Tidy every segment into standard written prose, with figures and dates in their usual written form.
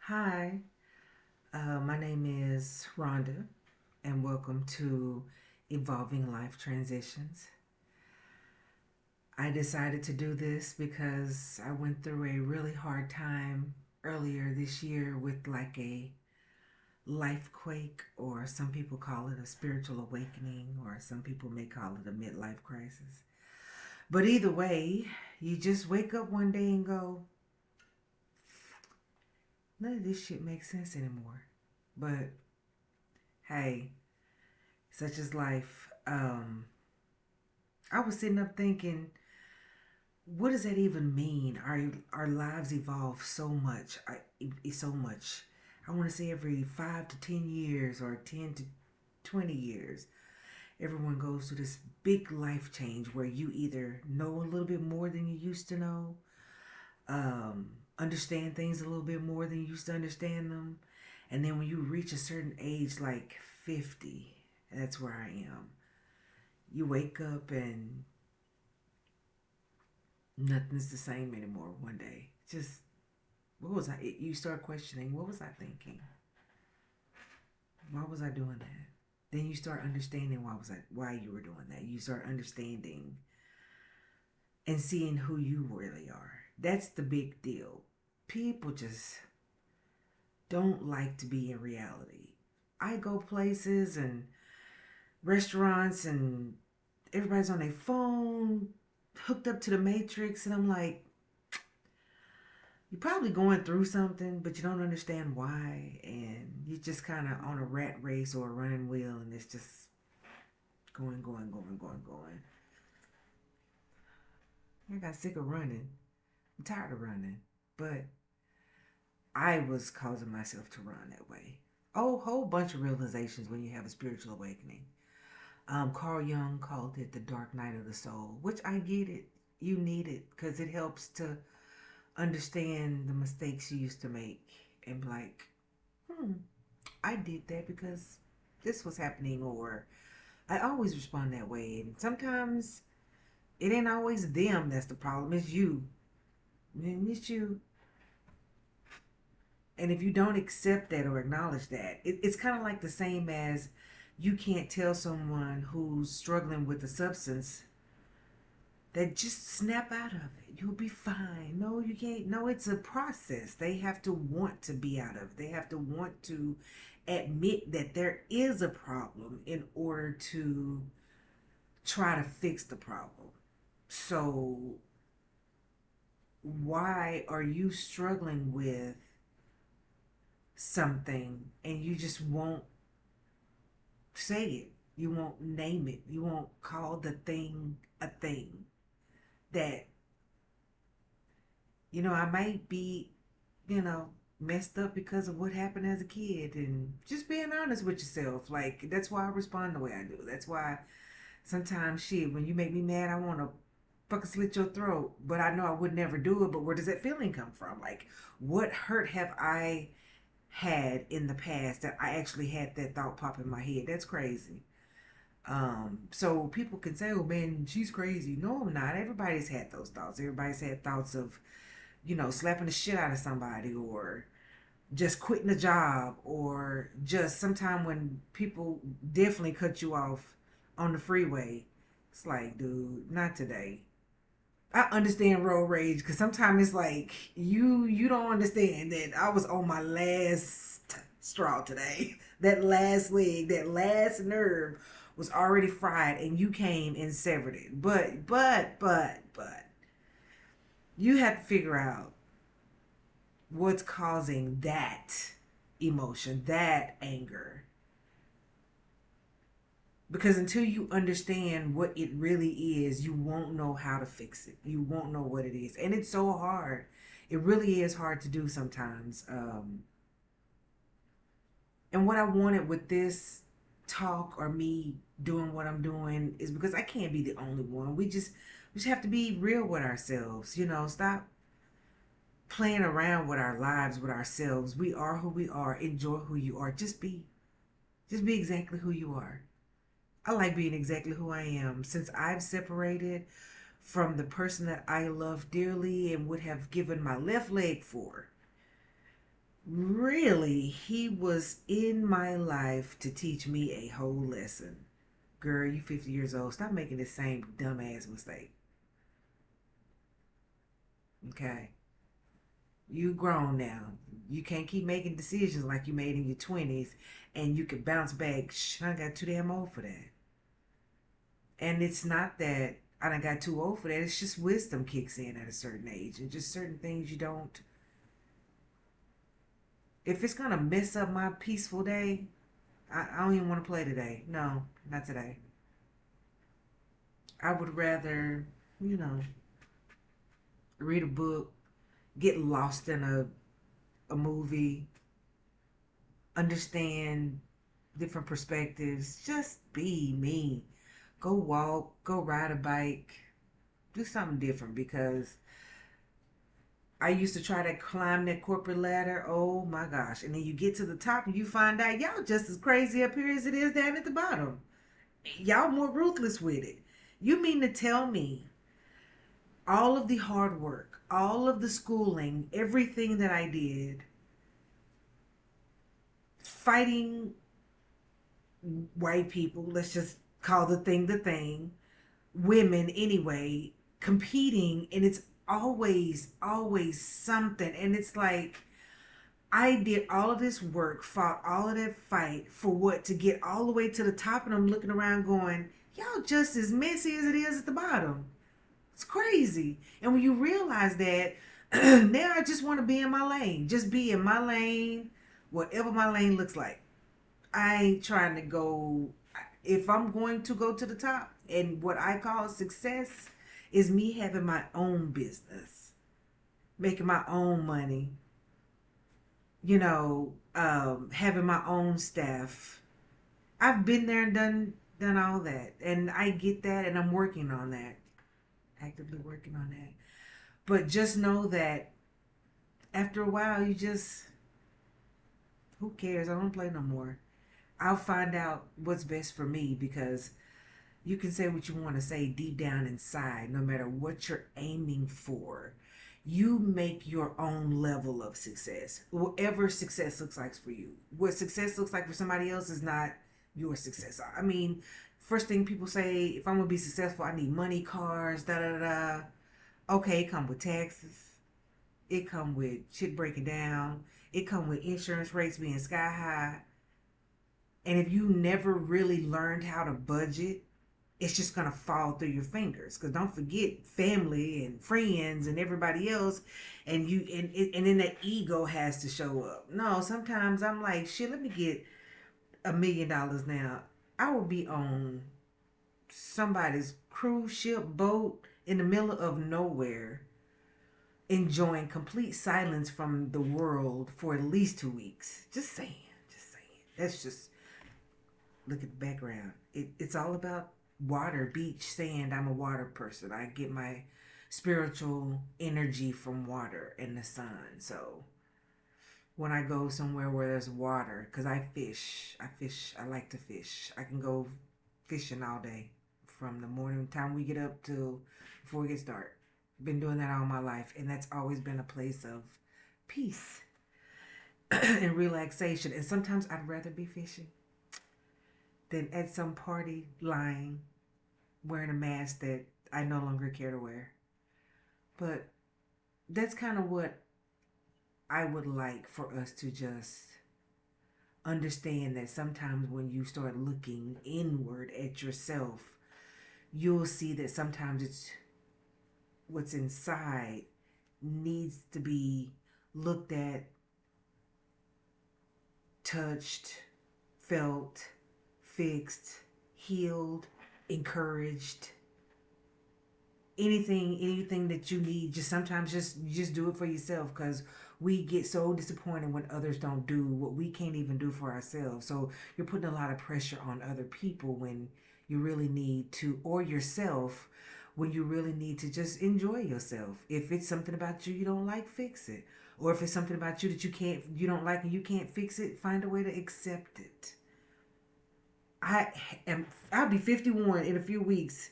Hi, my name is Rhonda, and welcome to Evolving Life Transitions. I decided to do this because I went through a really hard time earlier this year with like a life quake, or some people call it a spiritual awakening, or some people may call it a midlife crisis. But either way, you just wake up one day and go, none of this shit makes sense anymore. But hey, such is life. I was sitting up thinking, what does that even mean? Our lives evolve so much. So much. I want to say every 5 to 10 years, or 10 to 20 years, everyone goes through this big life change where you either know a little bit more than you used to know, understand things a little bit more than you used to understand them, and then when you reach a certain age, like 50, that's where I am. You wake up and nothing's the same anymore one day. Just, what was I? You start questioning, what was I thinking? Why was I doing that? Then you start understanding why you were doing that. You start understanding and seeing who you really are. That's the big deal. People just don't like to be in reality. I go places and restaurants, and everybody's on their phone, hooked up to the matrix, and I'm like, you're probably going through something, but you don't understand why, and you're just kind of on a rat race or a running wheel, and it's just going, going, going, going, going. I got sick of running. I'm tired of running, but I was causing myself to run that way. Oh, whole bunch of realizations when you have a spiritual awakening. Carl Jung called it the dark night of the soul, which I get it. You need it because it helps to understand the mistakes you used to make and be like, hmm, I did that because this was happening, or I always respond that way. And sometimes it ain't always them that's the problem, it's you. Man, it's you. And if you don't accept that or acknowledge that, it's kind of like the same as you can't tell someone who's struggling with a substance that just snap out of it. You'll be fine. No, you can't. No, it's a process. They have to want to be out of it. They have to want to admit that there is a problem in order to try to fix the problem. So, why are you struggling with something and you just won't say it? You won't name it. You won't call the thing a thing. That, I might be, you know, messed up because of what happened as a kid, and just being honest with yourself. Like, that's why I respond the way I do. That's why sometimes, shit, when you make me mad, I want to fucking slit your throat. But I know I would never do it. But where does that feeling come from? Like, what hurt have I had in the past that I actually had that thought pop in my head? That's crazy. So people can say, oh man, she's crazy. No, I'm not. Everybody's had those thoughts. Everybody's had thoughts of, slapping the shit out of somebody, or just quitting a job, or just sometime when people definitely cut you off on the freeway. It's like, dude, not today. I understand road rage because sometimes it's like you don't understand that I was on my last straw today. That last leg, that last nerve was already fried, and you came and severed it. But you have to figure out what's causing that emotion, that anger. Because until you understand what it really is, you won't know how to fix it. You won't know what it is. And it's so hard. It really is hard to do sometimes. And what I wanted with this talk, or me doing what I'm doing, is because I can't be the only one. We just have to be real with ourselves. Stop playing around with our lives, with ourselves. We are who we are. Enjoy who you are. Just be exactly who you are. I like being exactly who I am. Since I've separated from the person that I love dearly and would have given my left leg for, Really, he was in my life to teach me a whole lesson. Girl, you 50 years old. Stop making the same dumbass mistake. Okay? You grown now. You can't keep making decisions like you made in your 20s and you can bounce back. Shh, I got too damn old for that. And it's not that I done got too old for that. It's just wisdom kicks in at a certain age. And just certain things you don't. If it's going to mess up my peaceful day, I don't even want to play today. No, not today. I would rather, you know, read a book, get lost in a movie, understand different perspectives. Just be me. Go walk, go ride a bike, do something different because I used to try to climb that corporate ladder. Oh my gosh. And then you get to the top and you find out y'all just as crazy up here as it is down at the bottom. Y'all more ruthless with it. You mean to tell me all of the hard work, all of the schooling, everything that I did, fighting white people, let's just call the thing, women anyway, competing, and it's always something. And it's like, I did all of this work, fought all of that fight for what? To get all the way to the top, and I'm looking around going, y'all just as messy as it is at the bottom. It's crazy. And when you realize that, now I just want to be in my lane. Just be in my lane, whatever my lane looks like. I ain't trying to go. If I'm going to go to the top, and what I call success is me having my own business, making my own money, having my own staff. I've been there and done all that, and I get that, and I'm working on that, actively working on that. But just know that after a while, you just, who cares? I don't play no more. I'll find out what's best for me because you can say what you want to say deep down inside, no matter what you're aiming for. You make your own level of success, whatever success looks like for you. What success looks like for somebody else is not your success. I mean, first thing people say, if I'm gonna be successful, I need money, cars, da da da. Okay, it come with taxes. It come with shit breaking down. It come with insurance rates being sky high. And if you never really learned how to budget, it's just gonna fall through your fingers. Cause don't forget family and friends and everybody else, and then that ego has to show up. No, sometimes I'm like, shit, let me get $1 million now. I would be on somebody's cruise ship boat in the middle of nowhere, enjoying complete silence from the world for at least 2 weeks. Just saying, just saying. That's just look at the background. It's all about water, beach, sand. I'm a water person. I get my spiritual energy from water and the sun. So when I go somewhere where there's water, because I like to fish. I can go fishing all day from the morning time we get up till before it gets dark. Been doing that all my life, and that's always been a place of peace and relaxation. And sometimes I'd rather be fishing than at some party lying, wearing a mask that I no longer care to wear. But that's kind of what I would like for us to just understand, that sometimes when you start looking inward at yourself, you'll see that sometimes it's what's inside needs to be looked at, touched, felt, fixed, healed, encouraged. Anything that you need, just sometimes just do it for yourself, because we get so disappointed when others don't do what we can't even do for ourselves. So you're putting a lot of pressure on other people when you really need to, or yourself, when you really need to just enjoy yourself. If it's something about you don't like, fix it. Or if it's something about you that you don't like and you can't fix it, find a way to accept it. I I'll be 51 in a few weeks.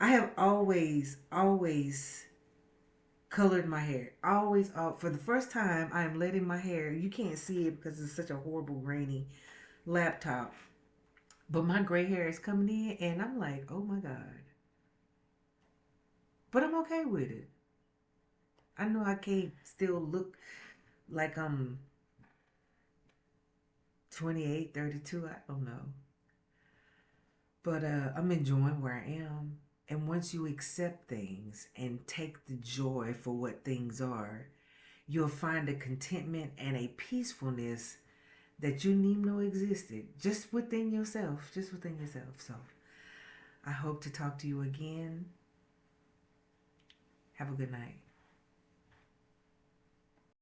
I have always colored my hair. Always, for the first time, I am letting my hair. You can't see it because it's such a horrible grainy laptop. But my gray hair is coming in, and I'm like, oh my god. But I'm okay with it. I know I can't still look like I'm 28, 32. I don't know. But I'm enjoying where I am. And once you accept things and take the joy for what things are, you'll find a contentment and a peacefulness that you didn't even know existed just within yourself. Just within yourself. So I hope to talk to you again. Have a good night.